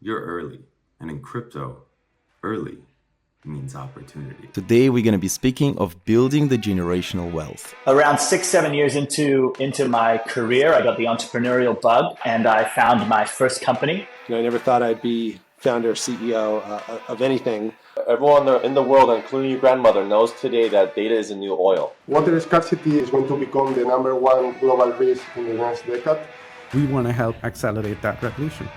You're early. And in crypto, early means opportunity. Today, we're going to be speaking of building the generational wealth. Around 6-7 years into my career, I got the entrepreneurial bug and I found my first company. I never thought I'd be founder, CEO of anything. Everyone in the world, including your grandmother, knows today that data is the new oil. Water scarcity is going to become the number one global risk in the next decade. We want to help accelerate that revolution.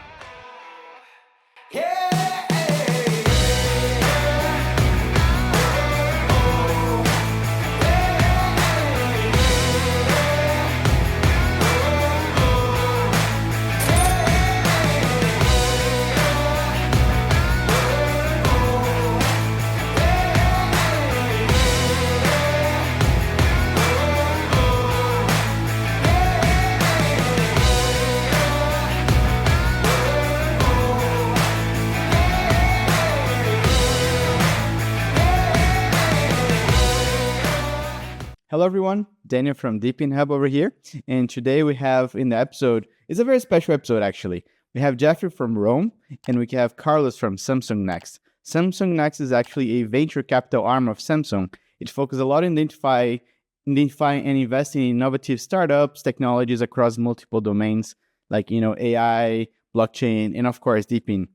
Hello everyone, Daniel from DePIN Hub over here, and today we have in the episode, it's a very special episode actually. We have Jeffrey from Roam, and we have Carlos from Samsung Next. Samsung Next is actually a venture capital arm of Samsung. It focuses a lot on identifying and investing in innovative startups, technologies across multiple domains, like AI, blockchain, and of course DePIN.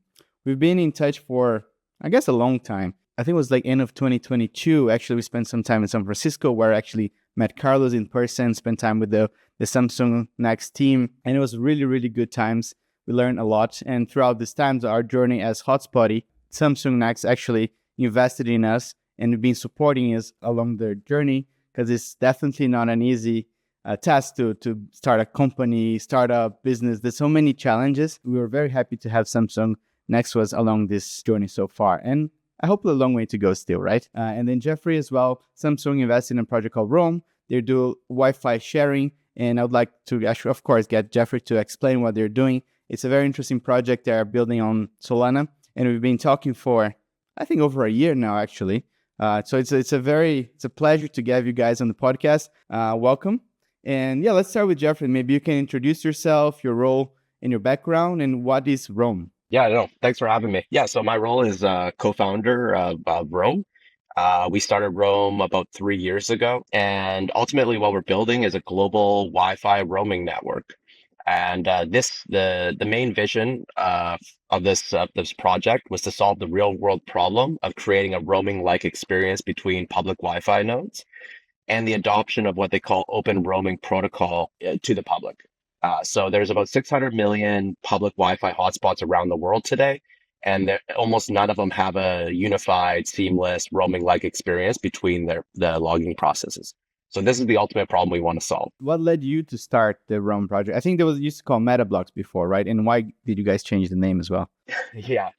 We've been in touch for, I guess, a long time. I think it was like end of 2022. Actually, we spent some time in San Francisco where I actually met Carlos in person, spent time with the Samsung Next team, and it was really, really good times. We learned a lot, and throughout this time, our journey as Hotspotty, Samsung Next actually invested in us and been supporting us along their journey, because it's definitely not an easy task to start a company, start a business. There's so many challenges. We were very happy to have Samsung Next was along this journey so far, and I hope a long way to go still, right? And then Jeffrey as well, Samsung invested in a project called Roam. They do Wi-Fi sharing, and I would like to actually, of course, get Jeffrey to explain what they're doing. It's a very interesting project they are building on Solana, and we've been talking for, I think, over a year now, actually. So it's a pleasure to have you guys on the podcast. Welcome. And yeah, let's start with Jeffrey. Maybe you can introduce yourself, your role, and your background, and what is Roam? Yeah, no, thanks for having me. Yeah, so my role is co-founder of Roam. We started Roam about 3 years ago, and ultimately what we're building is a global Wi-Fi roaming network. And the main vision of this project was to solve the real world problem of creating a roaming-like experience between public Wi-Fi nodes and the adoption of what they call OpenRoaming protocol to the public. So there's about 600 million public Wi-Fi hotspots around the world today, and almost none of them have a unified, seamless, roaming-like experience between the logging processes. So this is the ultimate problem we want to solve. What led you to start the Roam project? I think there was used to call MetaBlocks before, right? And why did you guys change the name as well? Yeah.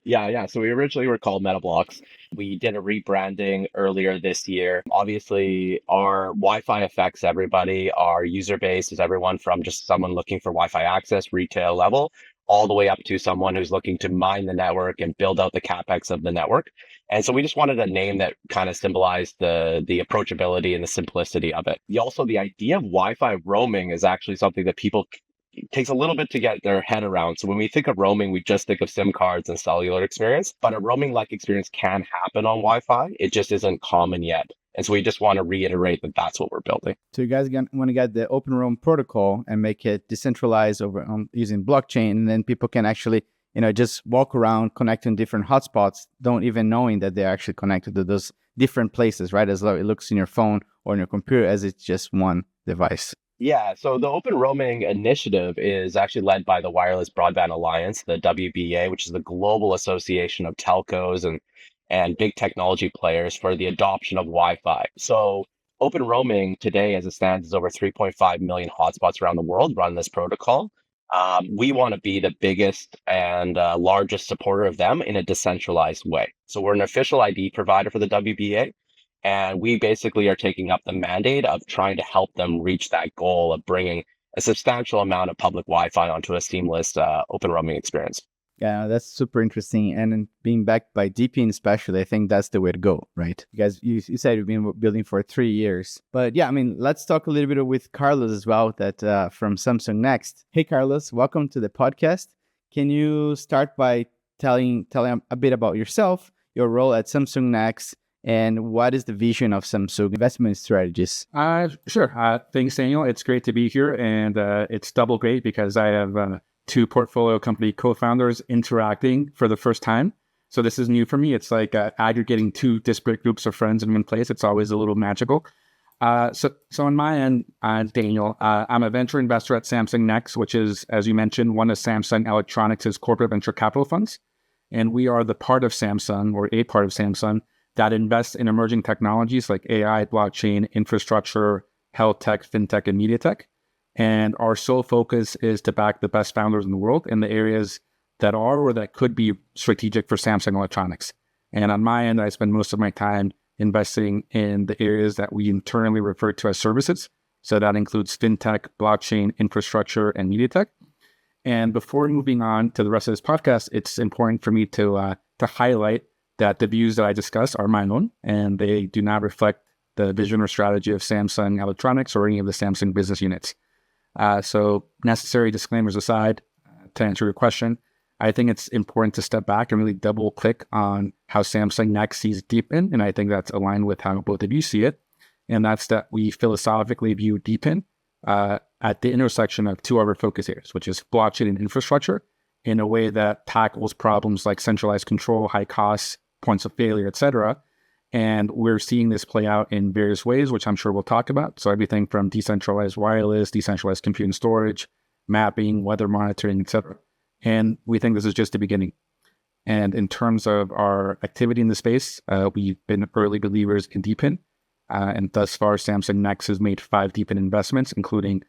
So we originally were called MetaBlocks. We did a rebranding earlier this year. Obviously, our Wi-Fi affects everybody. Our user base is everyone from just someone looking for Wi-Fi access, retail level, all the way up to someone who's looking to mine the network and build out the CapEx of the network. And so we just wanted a name that kind of symbolized the approachability and the simplicity of it. Also, the idea of Wi-Fi roaming is actually something that takes a little bit to get their head around. So when we think of roaming, we just think of SIM cards and cellular experience, but a roaming-like experience can happen on Wi-Fi. It just isn't common yet. And so we just want to reiterate that that's what we're building. So you guys want to get the OpenRoam protocol and make it decentralized over using blockchain, and then people can actually, just walk around connecting different hotspots, don't even knowing that they're actually connected to those different places, right? As though it looks in your phone or in your computer as it's just one device. Yeah, so the OpenRoaming initiative is actually led by the Wireless Broadband Alliance, the WBA, which is the global association of telcos and big technology players for the adoption of Wi-Fi. So OpenRoaming today, as it stands, is over 3.5 million hotspots around the world run this protocol. We want to be the biggest and largest supporter of them in a decentralized way. So we're an official ID provider for the WBA. And we basically are taking up the mandate of trying to help them reach that goal of bringing a substantial amount of public Wi-Fi onto a seamless open roaming experience. Yeah, that's super interesting. And then being backed by DePIN especially, I think that's the way to go, right? Because you said you've been building for 3 years. But yeah, let's talk a little bit with Carlos as well, that from Samsung Next. Hey, Carlos, welcome to the podcast. Can you start by telling a bit about yourself, your role at Samsung Next, and what is the vision of Samsung investment strategies? Sure. Thanks, Daniel. It's great to be here, and it's double great because I have two portfolio company co-founders interacting for the first time. So this is new for me. It's like aggregating two disparate groups of friends in one place. It's always a little magical. So on my end, Daniel, I'm a venture investor at Samsung Next, which is, as you mentioned, one of Samsung Electronics' corporate venture capital funds. And we are the part of Samsung, or a part of Samsung, that invests in emerging technologies like AI, blockchain, infrastructure, health tech, fintech, and media tech. And our sole focus is to back the best founders in the world in the areas that are or that could be strategic for Samsung Electronics. And on my end, I spend most of my time investing in the areas that we internally refer to as services. So that includes fintech, blockchain, infrastructure, and media tech. And before moving on to the rest of this podcast, it's important for me to highlight that the views that I discuss are my own, and they do not reflect the vision or strategy of Samsung Electronics or any of the Samsung business units. So necessary disclaimers aside, to answer your question, I think it's important to step back and really double click on how Samsung Next sees DePIN, and I think that's aligned with how both of you see it. And that's that we philosophically view DePIN at the intersection of two other focus areas, which is blockchain and infrastructure, in a way that tackles problems like centralized control, high costs, points of failure, etc. And we're seeing this play out in various ways, which I'm sure we'll talk about. So everything from decentralized wireless, decentralized compute and storage, mapping, weather monitoring, etc. And we think this is just the beginning. And in terms of our activity in the space, we've been early believers in DePIN. And thus far, Samsung Next has made 5 DePIN investments, including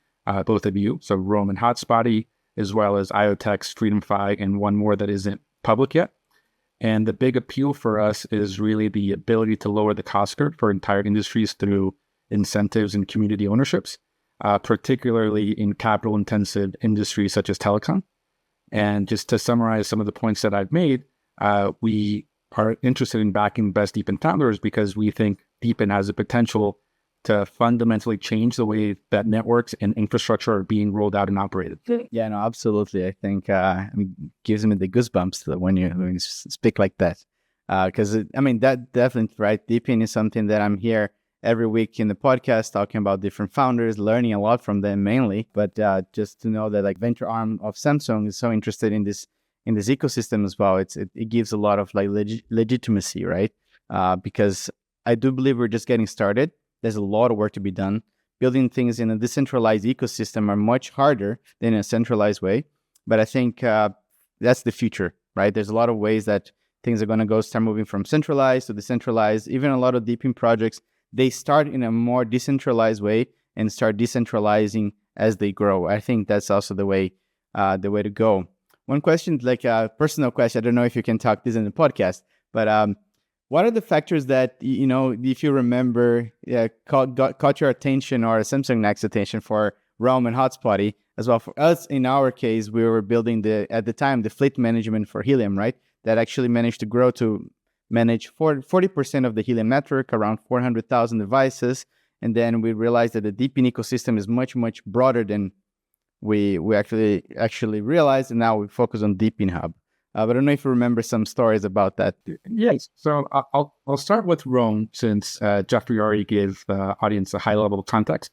both of you. So Roam and Hotspotty, as well as IoTex, FreedomFi, and one more that isn't public yet. And the big appeal for us is really the ability to lower the cost curve for entire industries through incentives and community ownerships, particularly in capital-intensive industries such as telecom. And just to summarize some of the points that I've made, we are interested in backing best DePIN founders because we think DePIN has the potential to fundamentally change the way that networks and infrastructure are being rolled out and operated. Yeah, no, absolutely. I think gives me the goosebumps when you speak like that. Because, that definitely, right? DePIN is something that I'm here every week in the podcast talking about different founders, learning a lot from them mainly. But just to know that like venture arm of Samsung is so interested in this ecosystem as well, it gives a lot of like legitimacy, right? Because I do believe we're just getting started. There's a lot of work to be done. Building things in a decentralized ecosystem are much harder than in a centralized way. But I think that's the future, right? There's a lot of ways that things are going to start moving from centralized to decentralized. Even a lot of DePIN projects, they start in a more decentralized way and start decentralizing as they grow. I think that's also the way to go. One question, like a personal question, I don't know if you can talk this in the podcast, but what are the factors that, if you remember, caught your attention or Samsung Next attention for Roam and Hotspotty? As well, for us, in our case, we were building at the time, the fleet management for Helium, right? That actually managed to grow to manage 40% of the Helium network, around 400,000 devices. And then we realized that the DePIN ecosystem is much, much broader than we actually realized. And now we focus on DePIN Hub. But I don't know if you remember some stories about that. Yes. So I'll start with Roam since Jeffrey already gave the audience a high level of context.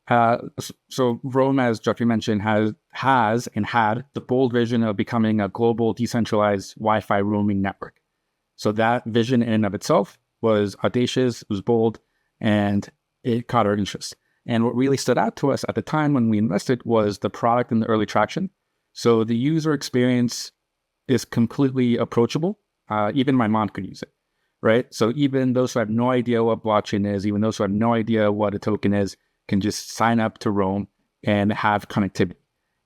So Roam, as Jeffrey mentioned, has and had the bold vision of becoming a global decentralized Wi-Fi roaming network. So that vision in and of itself was audacious, it was bold, and it caught our interest. And what really stood out to us at the time when we invested was the product and the early traction. So the user experience is completely approachable. Even my mom could use it, right? So even those who have no idea what blockchain is, even those who have no idea what a token is, can just sign up to Roam and have connectivity.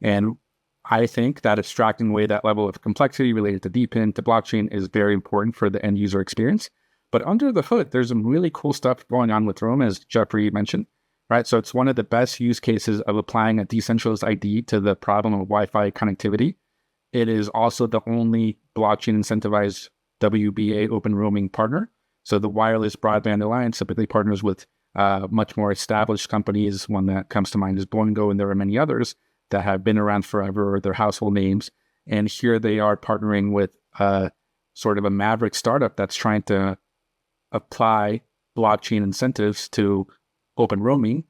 And I think that abstracting away that level of complexity related to DePIN, to blockchain is very important for the end user experience. But under the hood, there's some really cool stuff going on with Roam, as Jeffrey mentioned, right? So it's one of the best use cases of applying a decentralized ID to the problem of Wi-Fi connectivity. It is also the only blockchain incentivized WBA OpenRoaming partner. So the Wireless Broadband Alliance typically partners with much more established companies. One that comes to mind is Boingo, and there are many others that have been around forever, or their household names. And here they are partnering with sort of a maverick startup that's trying to apply blockchain incentives to OpenRoaming.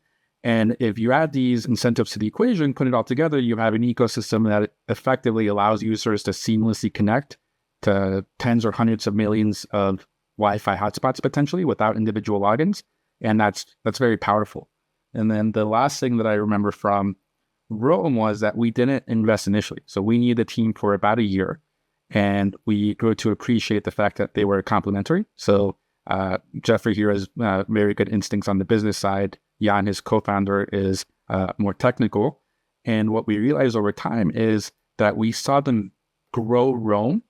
And if you add these incentives to the equation, put it all together, you have an ecosystem that effectively allows users to seamlessly connect to tens or hundreds of millions of Wi-Fi hotspots potentially without individual logins. And that's very powerful. And then the last thing that I remember from Roam was that we didn't invest initially. So we needed a team for about a year, and we grew to appreciate the fact that they were complementary. So Jeffrey here has very good instincts on the business side. Jan, his co-founder, is more technical. And what we realized over time is that we saw them grow Roam,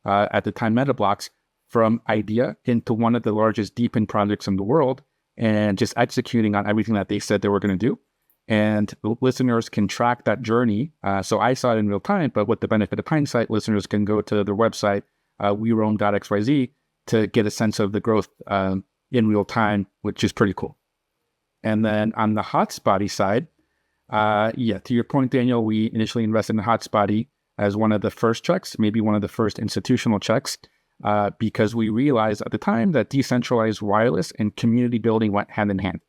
at the time MetaBlocks, from idea into one of the largest DePIN projects in the world, and just executing on everything that they said they were going to do. And listeners can track that journey. So I saw it in real time, but with the benefit of hindsight, listeners can go to their website, weroam.xyz, to get a sense of the growth in real time, which is pretty cool. And then on the Hotspotty side, to your point, Daniel, we initially invested in Hotspotty as one of the first checks, maybe one of the first institutional checks, because we realized at the time that decentralized wireless and community building went hand in hand.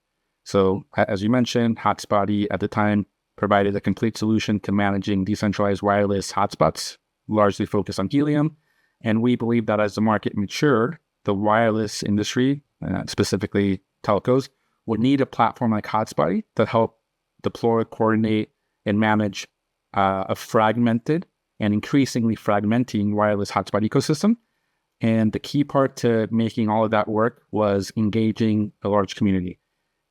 So as you mentioned, Hotspotty at the time provided a complete solution to managing decentralized wireless hotspots, largely focused on helium. And we believe that as the market matured, the wireless industry, specifically telcos, would need a platform like Hotspotty to help deploy, coordinate, and manage a fragmented and increasingly fragmenting wireless hotspot ecosystem. And the key part to making all of that work was engaging a large community.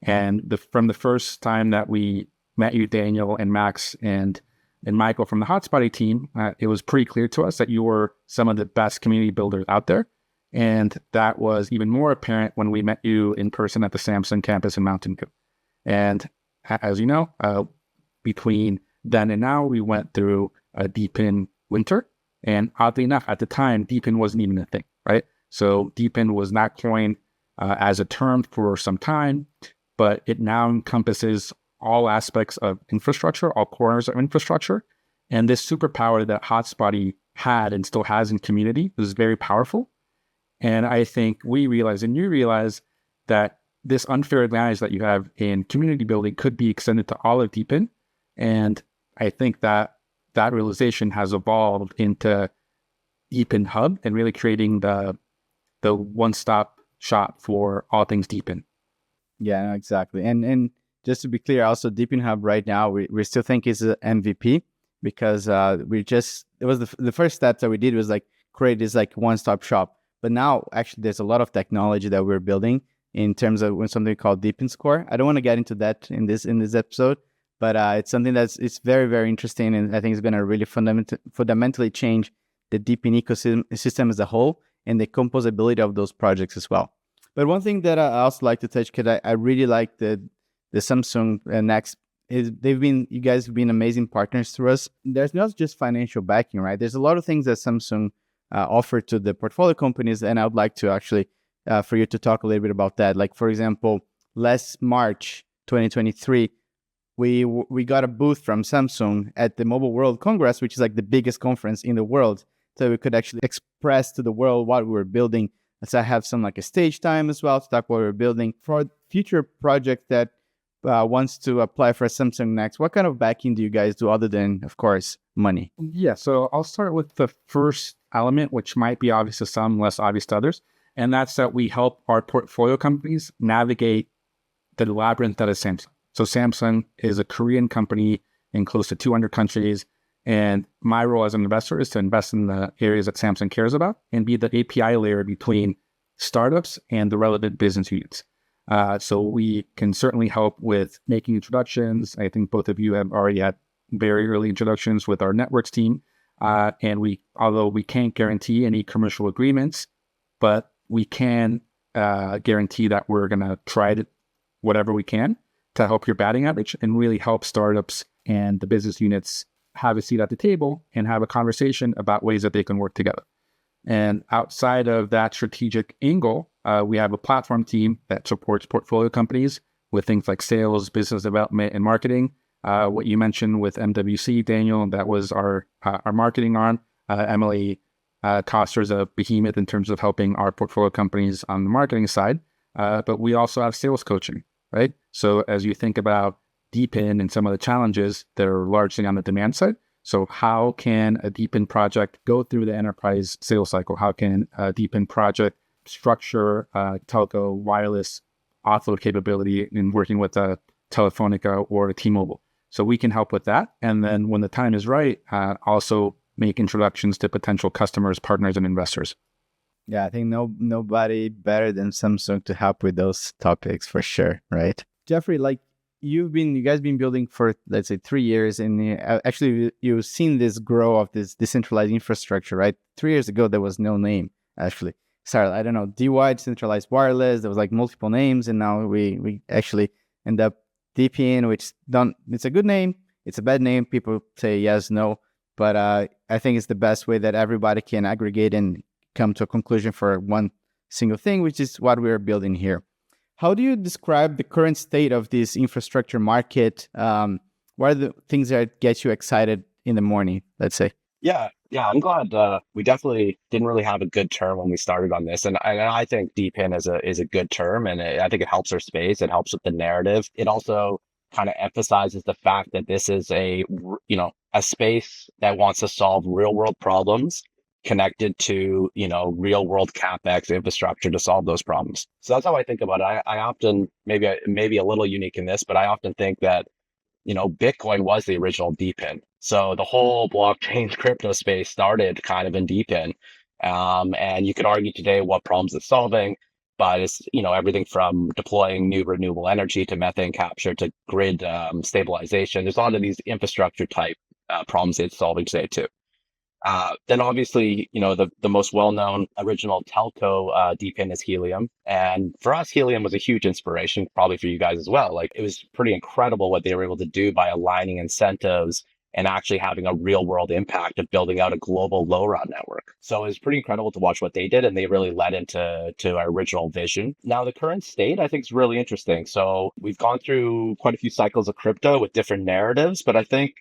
And from the first time that we met you, Daniel and Max and Michael from the Hotspotty team, it was pretty clear to us that you were some of the best community builders out there. And that was even more apparent when we met you in person at the Samsung campus in Mountain View. And as you know, between then and now, we went through a DePIN winter. And oddly enough, at the time, DePIN wasn't even a thing, right? So DePIN was not coined as a term for some time, but it now encompasses all aspects of infrastructure, all corners of infrastructure. And this superpower that Hotspotty had and still has in community is very powerful. And I think we realize, and you realize, that this unfair advantage that you have in community building could be extended to all of DePIN. And I think that that realization has evolved into DePIN Hub and really creating the one-stop shop for all things DePIN. Yeah, no, exactly. And just to be clear, also DePIN Hub right now, we still think is an MVP because it was the first step that we did was like create this like one-stop shop. But now actually there's a lot of technology that we're building in terms of something called DePIN Score. I don't want to get into that in this episode, but it's something it's very, very interesting, and I think it's going to really fundamentally change the DePIN ecosystem as a whole and the composability of those projects as well. But one thing that I also like to touch, because I really like the Samsung Next, is you guys have been amazing partners to us. There's not just financial backing, right? There's a lot of things that Samsung offer to the portfolio companies, and I would like to actually for you to talk a little bit about that. Like, for example, last March 2023, we got a booth from Samsung at the Mobile World Congress, which is like the biggest conference in the world. So we could actually express to the world what we were building. So I have some like a stage time as well to talk what we're building. For a future project that wants to apply for Samsung Next, what kind of backing do you guys do other than, of course, money? Yeah, so I'll start with the first element, which might be obvious to some, less obvious to others. And that's that we help our portfolio companies navigate the labyrinth that is Samsung. So Samsung is a Korean company in close to 200 countries. And my role as an investor is to invest in the areas that Samsung cares about and be the API layer between startups and the relevant business units. So we can certainly help with making introductions. I think both of you have already had very early introductions with our networks team. And although we can't guarantee any commercial agreements, but we can guarantee that we're going to try whatever we can to help your batting average and really help startups and the business units have a seat at the table and have a conversation about ways that they can work together. And outside of that strategic angle, we have a platform team that supports portfolio companies with things like sales, business development, and marketing. What you mentioned with MWC, Daniel, that was our marketing arm. Emily Coster is a behemoth in terms of helping our portfolio companies on the marketing side, but we also have sales coaching, right? So as you think about DePIN and some of the challenges that are largely on the demand side, so how can a DePIN project go through the enterprise sales cycle? How can a DePIN project structure telco wireless offload capability in working with a Telefonica or a T-Mobile? So we can help with that. And then when the time is right, also make introductions to potential customers, partners, and investors. Yeah, I think nobody better than Samsung to help with those topics for sure, right? Jeffrey, like you guys been building for, let's say, 3 years, and actually you've seen this grow of this decentralized infrastructure, right? 3 years ago, there was no name, actually. Sorry, I don't know, DY, Decentralized Wireless, there was like multiple names, and now we actually end up DePIN, which it's a good name, it's a bad name, people say yes, no, but I think it's the best way that everybody can aggregate and come to a conclusion for one single thing, which is what we're building here. How do you describe the current state of this infrastructure market? What are the things that get you excited in the morning, let's say? Yeah, I'm glad. We definitely didn't really have a good term when we started on this, and I think DePIN is a good term, and I think it helps our space. It helps with the narrative. It also kind of emphasizes the fact that this is a space that wants to solve real world problems connected to real world capex infrastructure to solve those problems. So that's how I think about it. I often maybe a little unique in this, but I often think that Bitcoin was the original DePIN. So the whole blockchain crypto space started kind of in DePIN. And you could argue today what problems it's solving, but it's, everything from deploying new renewable energy to methane capture to grid stabilization. There's a lot of these infrastructure type problems it's solving today too. Then obviously, the most well-known original telco DePIN is Helium. And for us, Helium was a huge inspiration, probably for you guys as well. Like it was pretty incredible what they were able to do by aligning incentives and actually having a real world impact of building out a global LoRa network. So it was pretty incredible to watch what they did, and they really led into our original vision. Now, the current state, I think, is really interesting. So we've gone through quite a few cycles of crypto with different narratives, but I think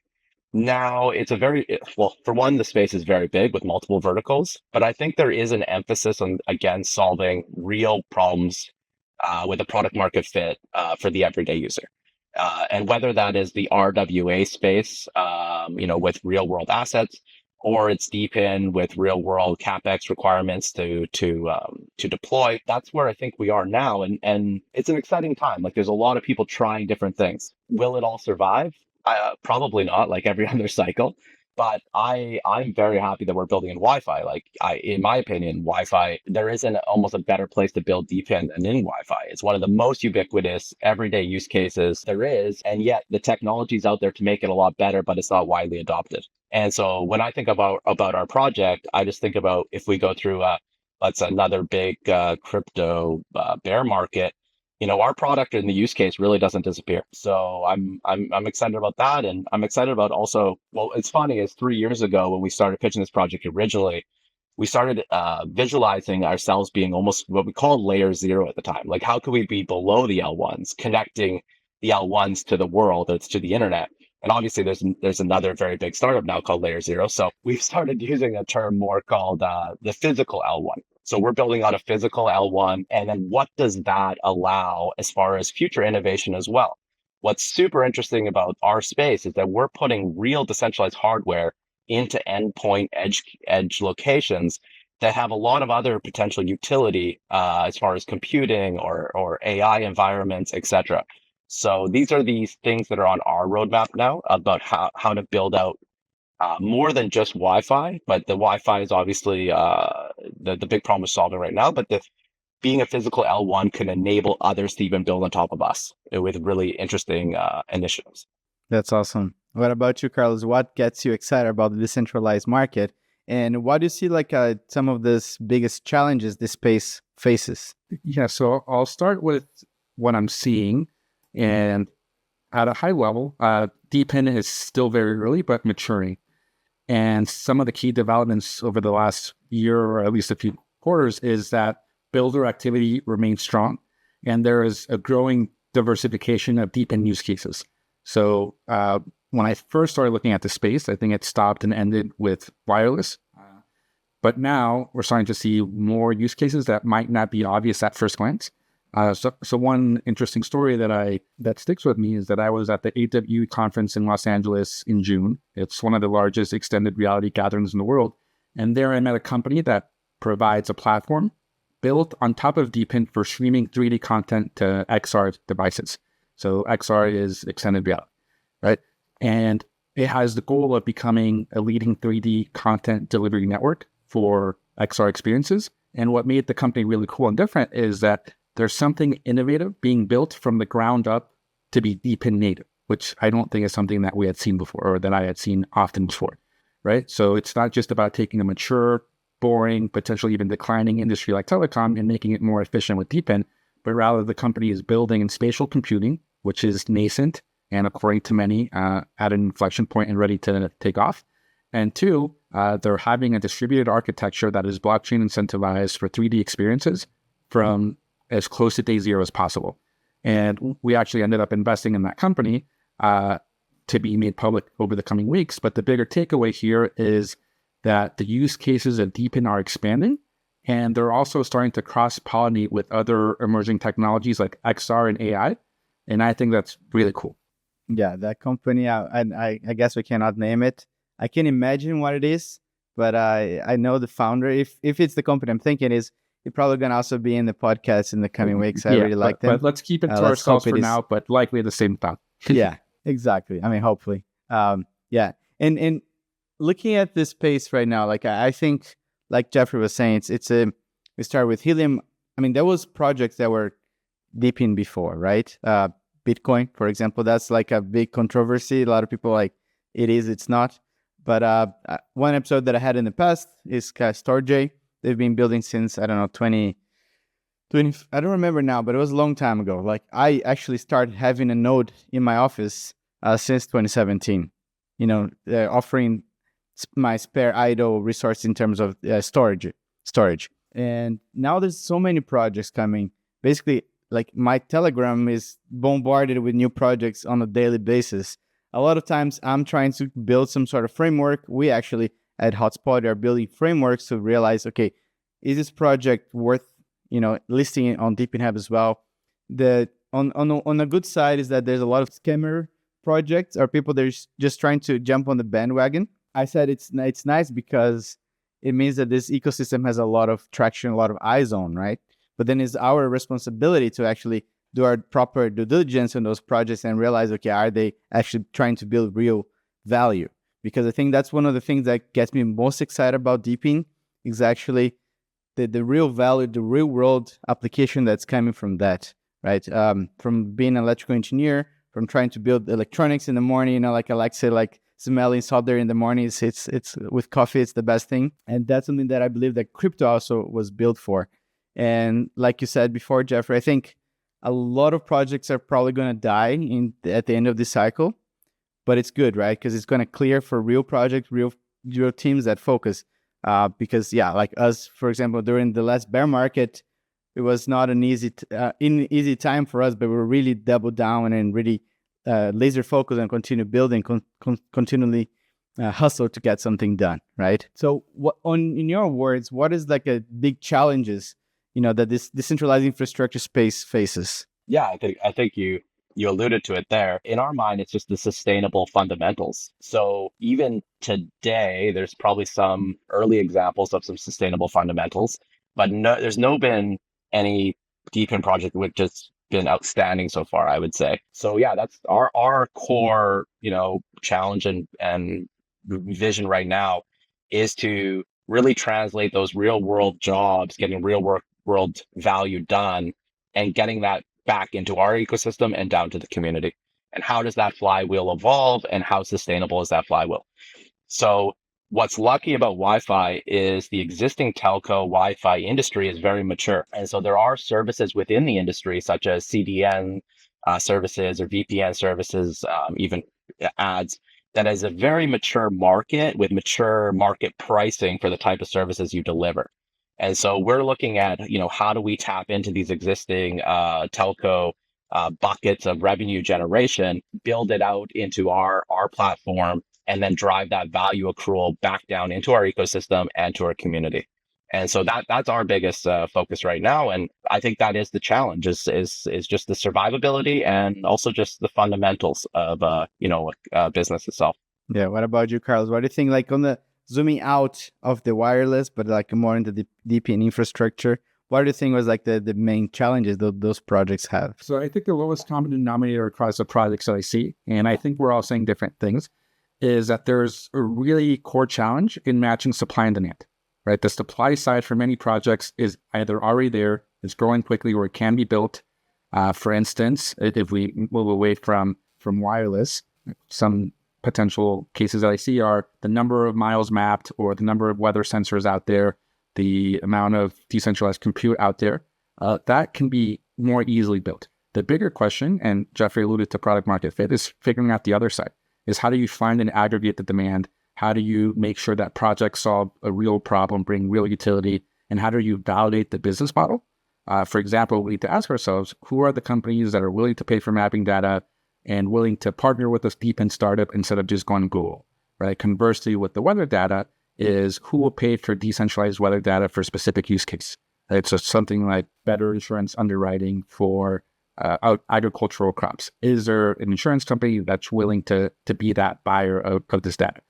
now it's for one, the space is very big with multiple verticals, but I think there is an emphasis on, again, solving real problems with a product market fit for the everyday user. And whether that is the RWA space, with real world assets, or it's DePIN with real world capex requirements to deploy, that's where I think we are now. And it's an exciting time. Like there's a lot of people trying different things. Will it all survive? Probably not, like every other cycle. But I'm very happy that we're building in Wi-Fi. Like in my opinion, Wi-Fi, there isn't almost a better place to build DePIN than in Wi-Fi. It's one of the most ubiquitous everyday use cases there is, and yet the technology's out there to make it a lot better, but it's not widely adopted. And so when I think about our project, I just think about if we go through another big crypto bear market, our product and the use case really doesn't disappear. So I'm excited about that. And I'm excited about also, well, it's funny, is 3 years ago when we started pitching this project originally, we started visualizing ourselves being almost what we called layer zero at the time. Like, how could we be below the L1s, connecting the L1s to the world, or to the internet? And obviously there's another very big startup now called Layer Zero. So we've started using a term more called the physical L1. So we're building out a physical L1. And then what does that allow as far as future innovation as well? What's super interesting about our space is that we're putting real decentralized hardware into endpoint edge locations that have a lot of other potential utility as far as computing or AI environments, etc. So these are these things that are on our roadmap now about how to build out more than just Wi-Fi, but the Wi-Fi is obviously the big problem we're solving right now. But being a physical L1 can enable others to even build on top of us with really interesting initiatives. That's awesome. What about you, Carlos? What gets you excited about the decentralized market? And what do you see like some of the biggest challenges this space faces? Yeah, so I'll start with what I'm seeing. And at a high level, DePIN is still very early, but maturing. And some of the key developments over the last year, or at least a few quarters, is that builder activity remains strong. And there is a growing diversification of DePIN use cases. So when I first started looking at the space, I think it stopped and ended with wireless. But now we're starting to see more use cases that might not be obvious at first glance. So one interesting story that sticks with me is that I was at the AW conference in Los Angeles in June. It's one of the largest extended reality gatherings in the world. And there I met a company that provides a platform built on top of DePIN for streaming 3D content to XR devices. So XR is extended reality, right? And it has the goal of becoming a leading 3D content delivery network for XR experiences. And what made the company really cool and different is that there's something innovative being built from the ground up to be DePIN native, which I don't think is something that we had seen before or that I had seen often before, right? So it's not just about taking a mature, boring, potentially even declining industry like telecom and making it more efficient with DePIN, but rather the company is building in spatial computing, which is nascent and according to many at an inflection point and ready to take off. And two, they're having a distributed architecture that is blockchain incentivized for 3D experiences from as close to day zero as possible. And we actually ended up investing in that company to be made public over the coming weeks. But the bigger takeaway here is that the use cases of DePIN are expanding, and they're also starting to cross-pollinate with other emerging technologies like XR and AI. And I think that's really cool. Yeah, that company, I guess we cannot name it. I can imagine what it is, but I know the founder. If it's the company I'm thinking is, he's probably going to also be in the podcast in the coming weeks. I really like them. But let's keep it to ourselves for now, but likely the same thought. Yeah, exactly. I mean, hopefully. Yeah. And looking at this space right now, like I think, like Jeffrey was saying, we start with Helium. I mean, there was projects that were DePIN before, right? Bitcoin, for example, that's like a big controversy. A lot of people like, it's not. But one episode that I had in the past is StorageJ. They've been building since, I don't know, 20, I don't remember now, but it was a long time ago. Like I actually started having a node in my office since 2017, offering my spare idle resource in terms of storage. And now there's so many projects coming. Basically, like my Telegram is bombarded with new projects on a daily basis. A lot of times I'm trying to build some sort of framework. We actually at Hotspotty are building frameworks to realize, okay, is this project worth, listing it on DePIN Hub as well? On the good side is that there's a lot of scammer projects or people that are just trying to jump on the bandwagon. I said it's nice because it means that this ecosystem has a lot of traction, a lot of eyes on, right? But then it's our responsibility to actually do our proper due diligence on those projects and realize, okay, are they actually trying to build real value? Because I think that's one of the things that gets me most excited about DePIN is actually the real value, the real world application that's coming from that, right? From being an electrical engineer, from trying to build electronics in the morning, like Alexa, like smelling salt there in the morning, it's with coffee, it's the best thing. And that's something that I believe that crypto also was built for. And like you said before, Jeffrey, I think a lot of projects are probably going to die at the end of this cycle. But it's good, right? Because it's going to clear for real projects, real teams that focus. Because, like us, for example, during the last bear market, it was not an easy time for us, but we were really doubled down and really laser focused and continue building, continually hustle to get something done, right? So, in your words, what is like a big challenges, that this decentralized infrastructure space faces? Yeah, I think you alluded to it there. In our mind, it's just the sustainable fundamentals. So even today, there's probably some early examples of some sustainable fundamentals, but there's been any DePIN project which has been outstanding so far, I would say. So yeah, that's our core, challenge and vision right now is to really translate those real world jobs, getting real world value done, and getting that back into our ecosystem and down to the community. And how does that flywheel evolve, and how sustainable is that flywheel? So what's lucky about Wi-Fi is the existing telco Wi-Fi industry is very mature. And so there are services within the industry, such as CDN services or VPN services, even ads, that is a very mature market with mature market pricing for the type of services you deliver. And so we're looking at, how do we tap into these existing telco buckets of revenue generation, build it out into our platform, and then drive that value accrual back down into our ecosystem and to our community. And so that's our biggest focus right now, and I think that is the challenge is just the survivability and also just the fundamentals of business itself. Yeah. What about you, Carlos? What do you think? Like on the zooming out of the wireless, but like more into the DePIN infrastructure. What do you think was like the main challenges that those projects have? So I think the lowest common denominator across the projects that I see, and I think we're all saying different things, is that there's a really core challenge in matching supply and demand. Right, the supply side for many projects is either already there, it's growing quickly, or it can be built. For instance, if we move away from wireless, some potential cases that I see are the number of miles mapped or the number of weather sensors out there, the amount of decentralized compute out there, that can be more easily built. The bigger question, and Jeffrey alluded to product market fit, is figuring out the other side, is how do you find and aggregate the demand? How do you make sure that projects solve a real problem, bring real utility, and how do you validate the business model? For example, we need to ask ourselves, who are the companies that are willing to pay for mapping data and willing to partner with a DePIN startup instead of just going Google, right? Conversely, with the weather data is who will pay for decentralized weather data for specific use case. Right? So something like better insurance underwriting for agricultural crops. Is there an insurance company that's willing to be that buyer of this data?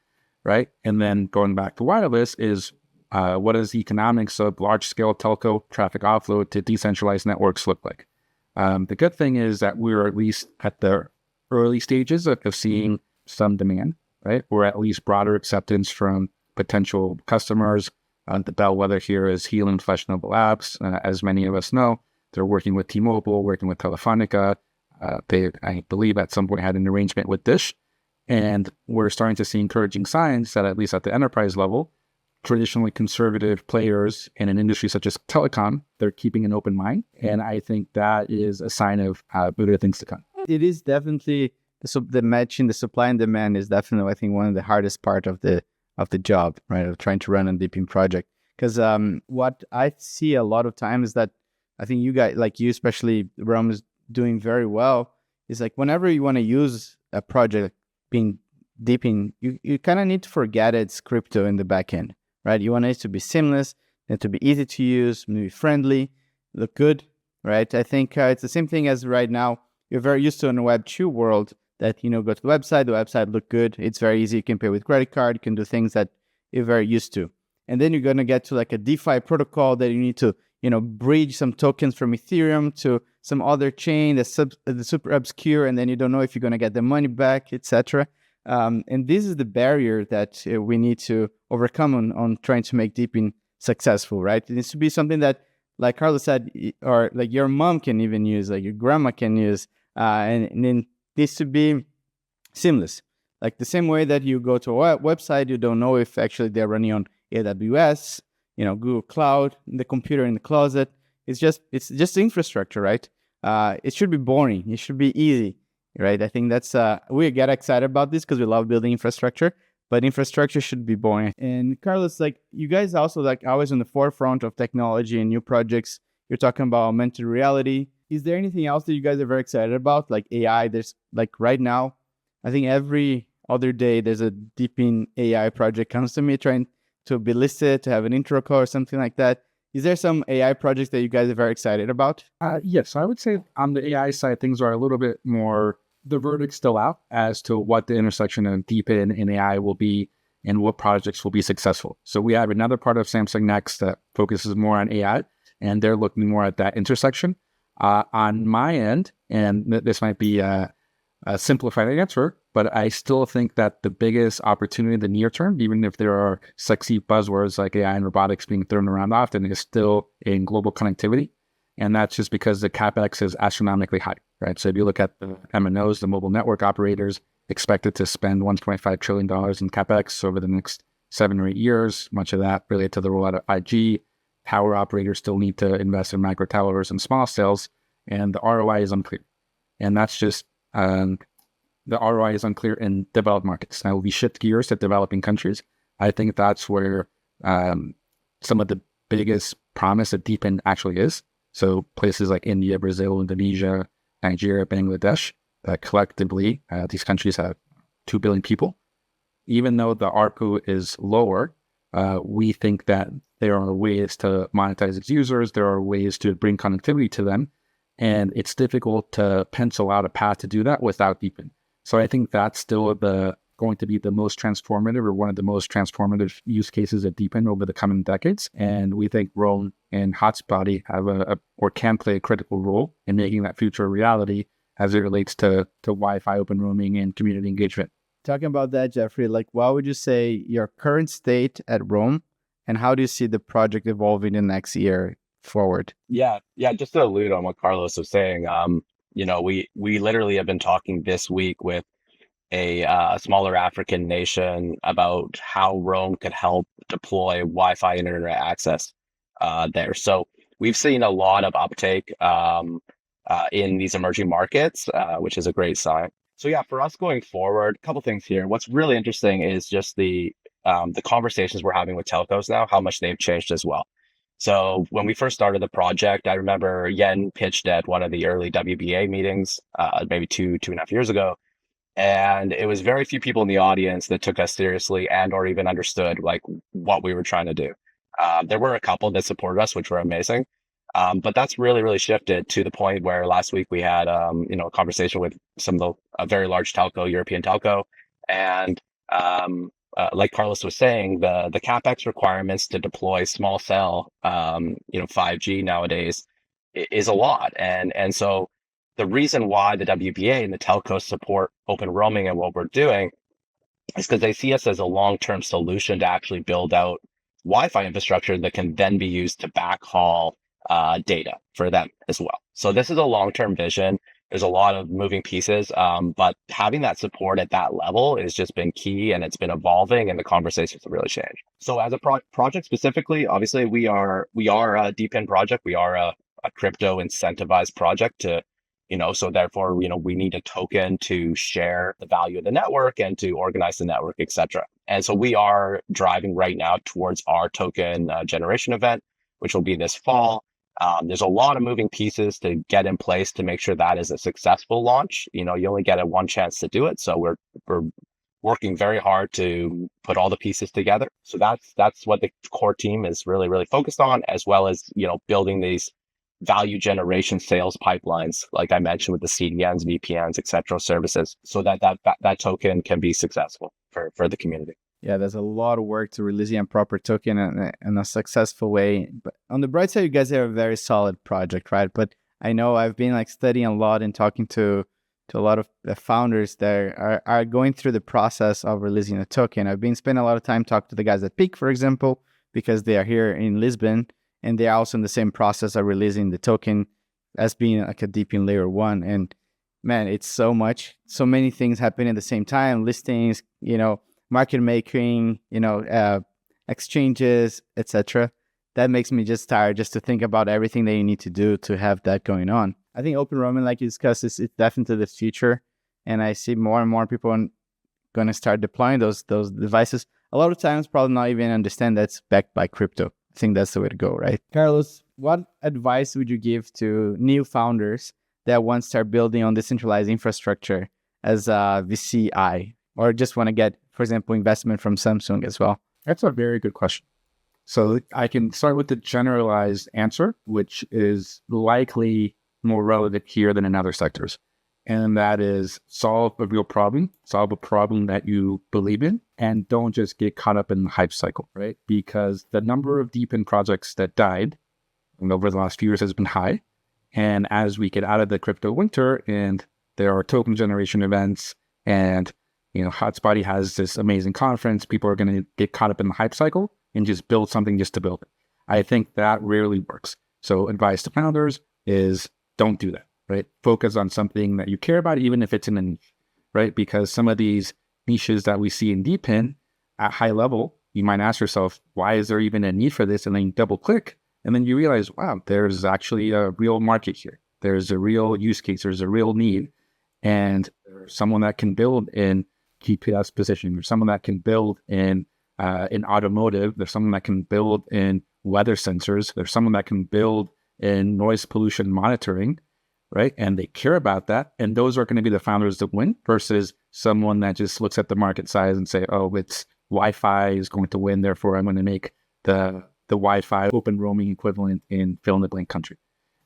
Right? And then going back to wireless is what does the economics of large-scale telco traffic offload to decentralized networks look like? The good thing is that we're at least at the early stages of seeing some demand, right? Or at least broader acceptance from potential customers. The bellwether here is Helium Flash Noble Labs. As many of us know, they're working with T-Mobile, working with Telefonica. They, I believe, at some point had an arrangement with Dish. And we're starting to see encouraging signs that, at least at the enterprise level, traditionally conservative players in an industry such as telecom, they're keeping an open mind. And I think that is a sign of better things to come. It is definitely, the matching the supply and demand is definitely, I think, one of the hardest part of the job, right, of trying to run a DePIN project. Because what I see a lot of times is that I think you guys, like you especially, Rome, is doing very well, is like whenever you want to use a project being DePIN, you kind of need to forget it's crypto in the back end, right? You want it to be seamless, it to be easy to use, maybe friendly, look good, right? I think it's the same thing as right now. You're very used to in a Web 2 world that, go to the website look good, it's very easy, you can pay with credit card, you can do things that you're very used to. And then you're going to get to like a DeFi protocol that you need to, bridge some tokens from Ethereum to some other chain that's super obscure, and then you don't know if you're going to get the money back, etc. And this is the barrier that we need to overcome on trying to make DePIN successful, right? It needs to be something that, like Carlos said, or like your mom can even use, like your grandma can use, and then needs to be seamless. Like the same way that you go to a website, you don't know if actually they're running on AWS, Google Cloud, the computer in the closet. It's just infrastructure, right? It should be boring. It should be easy, right? I think that's we get excited about this because we love building infrastructure, but infrastructure should be boring. And Carlos, like you guys also like always on the forefront of technology and new projects. You're talking about augmented reality. Is there anything else that you guys are very excited about, like AI? There's like right now, I think every other day there's a DePIN AI project comes to me trying to be listed, to have an intro call or something like that. Is there some AI projects that you guys are very excited about? Yes, I would say on the AI side, things are a little bit more, the verdict's still out as to what the intersection of DePIN and AI will be and what projects will be successful. So we have another part of Samsung Next that focuses more on AI, and they're looking more at that intersection. On my end, and this might be a simplified answer, but I still think that the biggest opportunity in the near term, even if there are sexy buzzwords like AI and robotics being thrown around often, is still in global connectivity. And that's just because the CapEx is astronomically high, right? So if you look at the MNOs, the mobile network operators, expected to spend $1.5 trillion in CapEx over the next 7 or 8 years, much of that related to the rollout of 5G. Tower operators still need to invest in micro towers and small cells, and the ROI is unclear. And that's just the ROI is unclear in developed markets. Now, we shift gears to developing countries. I think that's where some of the biggest promise of DePIN actually is. So places like India, Brazil, Indonesia, Nigeria, Bangladesh, collectively, these countries have 2 billion people. even though the ARPU is lower, we think that there are ways to monetize its users. There are ways to bring connectivity to them. And it's difficult to pencil out a path to do that without DePIN. So I think that's still going to be the most transformative, or one of the most transformative use cases at DePIN over the coming decades. And we think Roam and Hotspotty have or can play a critical role in making that future a reality as it relates to Wi-Fi, OpenRoaming, and community engagement. Talking about that, Jeffrey, like what would you say your current state at Roam, and how do you see the project evolving in the next year forward? Yeah. Just to allude on what Carlos was saying, we literally have been talking this week with a smaller African nation about how Roam could help deploy Wi-Fi internet access there. So we've seen a lot of uptake in these emerging markets, which is a great sign. So yeah, for us going forward, a couple things here. What's really interesting is just the conversations we're having with telcos now, how much they've changed as well. So when we first started the project, I remember Yen pitched at one of the early WBA meetings, maybe two and a half years ago. And it was very few people in the audience that took us seriously and or even understood like what we were trying to do. There were a couple that supported us, which were amazing. But that's really shifted to the point where last week we had a conversation with a very large telco, European telco, and like Carlos was saying, the capex requirements to deploy small cell 5G nowadays is a lot, and so the reason why the WBA and the telcos support OpenRoaming and what we're doing is because they see us as a long-term solution to actually build out Wi-Fi infrastructure that can then be used to backhaul data for them as well. So this is a long-term vision. There's a lot of moving pieces, but having that support at that level has just been key, and it's been evolving, and the conversations have really changed. So as a project specifically, obviously we are a DePIN project. We are a crypto incentivized project to, so therefore, we need a token to share the value of the network and to organize the network, et cetera. And so we are driving right now towards our token generation event, which will be this fall. There's a lot of moving pieces to get in place to make sure that is a successful launch. You only get one chance to do it. So we're working very hard to put all the pieces together. So that's what the core team is really focused on, as well as, building these value generation sales pipelines, like I mentioned with the CDNs, VPNs, et cetera, services, so that token can be successful for the community. Yeah, there's a lot of work to releasing a proper token in a successful way. But on the bright side, you guys have a very solid project, right? But I know I've been studying a lot and talking to a lot of the founders that are going through the process of releasing a token. I've been spending a lot of time talking to the guys at Peak, for example, because they are here in Lisbon, and they are also in the same process of releasing the token as being like a DePIN layer 1. And man, it's so many things happening at the same time, listings, market making, exchanges, etc. That makes me just tired just to think about everything that you need to do to have that going on. I think OpenRoaming, like you discussed, is definitely the future. And I see more and more people going to start deploying those devices. A lot of times probably not even understand that's backed by crypto. I think that's the way to go, right? Carlos, what advice would you give to new founders that want to start building on decentralized infrastructure as a VCI, or just want to get, for example, investment from Samsung as well? That's a very good question. So I can start with the generalized answer, which is likely more relevant here than in other sectors. And that is solve a real problem, solve a problem that you believe in, and don't just get caught up in the hype cycle, right? Because the number of DePIN projects that died over the last few years has been high. And as we get out of the crypto winter and there are token generation events and Hotspotty has this amazing conference, people are going to get caught up in the hype cycle and just build something just to build it. I think that rarely works. So advice to founders is don't do that, right? Focus on something that you care about, even if it's in a niche, right? Because some of these niches that we see in DePIN at high level, you might ask yourself, why is there even a need for this? And then you double click and then you realize, wow, there's actually a real market here. There's a real use case. There's a real need. And there's someone that can build in GPS positioning. There's someone that can build in automotive. There's someone that can build in weather sensors. There's someone that can build in noise pollution monitoring, right? And they care about that. And those are going to be the founders that win versus someone that just looks at the market size and say, oh, it's Wi-Fi is going to win, therefore I'm going to make the Wi-Fi OpenRoaming equivalent in fill in the blank country,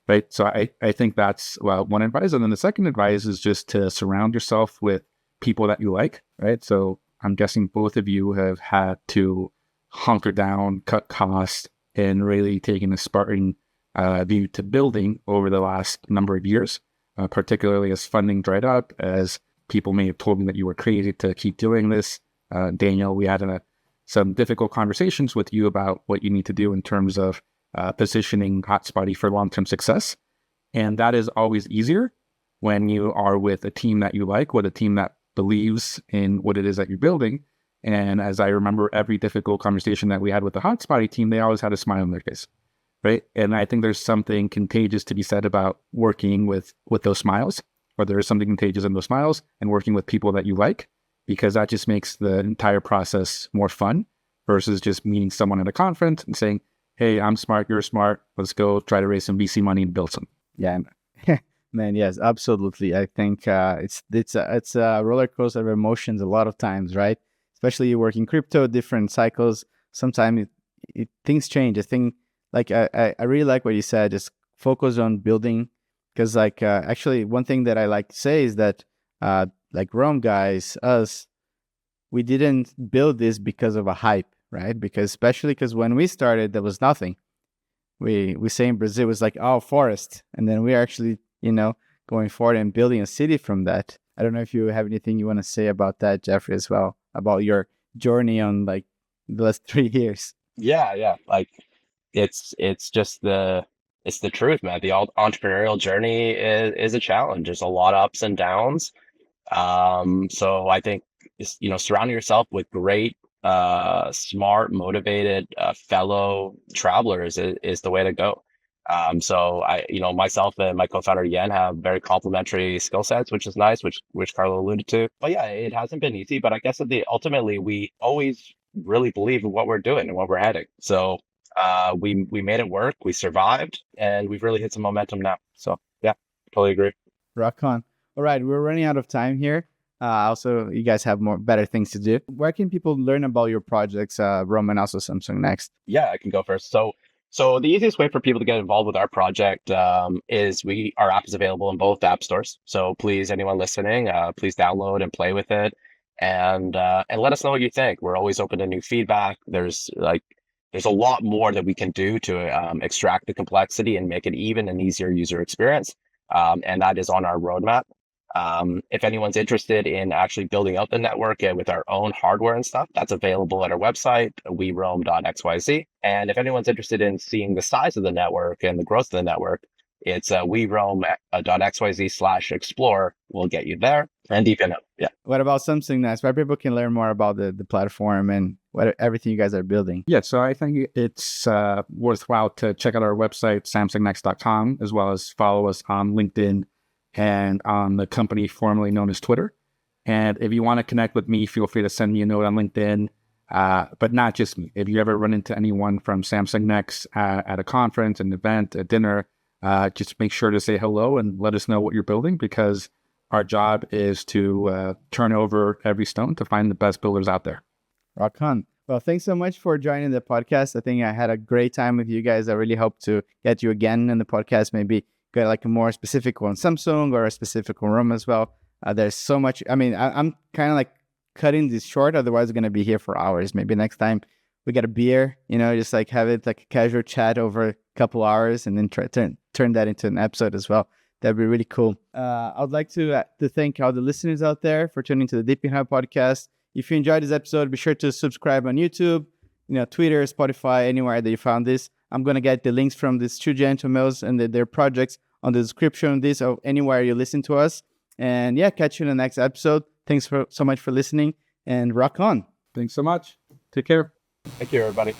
right? So I think that's one advice. And then the second advice is just to surround yourself with people that you like, right? So I'm guessing both of you have had to hunker down, cut costs, and really taking a Spartan view to building over the last number of years, particularly as funding dried up, as people may have told me that you were crazy to keep doing this. Daniel, we had some difficult conversations with you about what you need to do in terms of positioning Hotspotty for long-term success. And that is always easier when you are with a team that you like, with a team that believes in what it is that you're building. And as I remember every difficult conversation that we had with the Hotspotty team, they always had a smile on their face, right? And I think there's something contagious to be said about working with those smiles, or there is something contagious in those smiles and working with people that you like, because that just makes the entire process more fun versus just meeting someone at a conference and saying, hey, I'm smart, you're smart, let's go try to raise some VC money and build some. Yeah, man, yes, absolutely. I think it's a roller coaster of emotions a lot of times, right? Especially you work in crypto, different cycles. Sometimes things change. I think, like, I really like what you said, just focus on building, because actually one thing that I like to say is that like Rome guys, us, we didn't build this because of a hype, right? Especially because when we started, there was nothing. We say in Brazil, it was like, oh, forest. And then we're actually, going forward and building a city from that. I don't know if you have anything you want to say about that, Jeffrey, as well, about your journey on like the last 3 years. Yeah. Like it's just it's the truth, man. The entrepreneurial journey is a challenge. There's a lot of ups and downs. So I think, surrounding yourself with great, smart, motivated, fellow travelers is the way to go. So myself and my co-founder Yen have very complementary skill sets, which is nice, which Carlo alluded to. But yeah, it hasn't been easy, but I guess ultimately we always really believe in what we're doing and what we're heading. So, we made it work, we survived, and we've really hit some momentum now. So yeah, totally agree. Rock on. All right, we're running out of time here. Also, you guys have better things to do. Where can people learn about your projects, Rome and also Samsung Next? Yeah, I can go first. So the easiest way for people to get involved with our project is our app is available in both app stores. So please, anyone listening, please download and play with it, and let us know what you think. We're always open to new feedback. There's a lot more that we can do to extract the complexity and make it even an easier user experience, and that is on our roadmap. If anyone's interested in actually building out the network with our own hardware and stuff, that's available at our website, weroam.xyz. And if anyone's interested in seeing the size of the network and the growth of the network, it's weroam.xyz/explore. We'll get you there. And DePIN Hub. Yeah. What about Samsung Next? Where people can learn more about the platform and everything you guys are building? Yeah, so I think it's worthwhile to check out our website, samsungnext.com, as well as follow us on LinkedIn and on the company formerly known as Twitter. And if you want to connect with me, feel free to send me a note on LinkedIn, but not just me. If you ever run into anyone from Samsung Next at a conference, an event, a dinner, just make sure to say hello and let us know what you're building, because our job is to turn over every stone to find the best builders out there. Rock on. Well, thanks so much for joining the podcast. I think I had a great time with you guys. I really hope to get you again in the podcast, maybe get like a more specific on Samsung or a specific on Rome as well. There's so much. I mean, I'm kind of like cutting this short. Otherwise, we're going to be here for hours. Maybe next time we get a beer, just like have it like a casual chat over a couple hours and then turn that into an episode as well. That'd be really cool. I'd like to thank all the listeners out there for tuning to the DePIN Hub podcast. If you enjoyed this episode, be sure to subscribe on YouTube, Twitter, Spotify, anywhere that you found this. I'm going to get the links from these two gentlemen and their projects on the description of this or anywhere you listen to us. And yeah, catch you in the next episode. Thanks so much for listening, and rock on. Thanks so much. Take care. Thank you, everybody.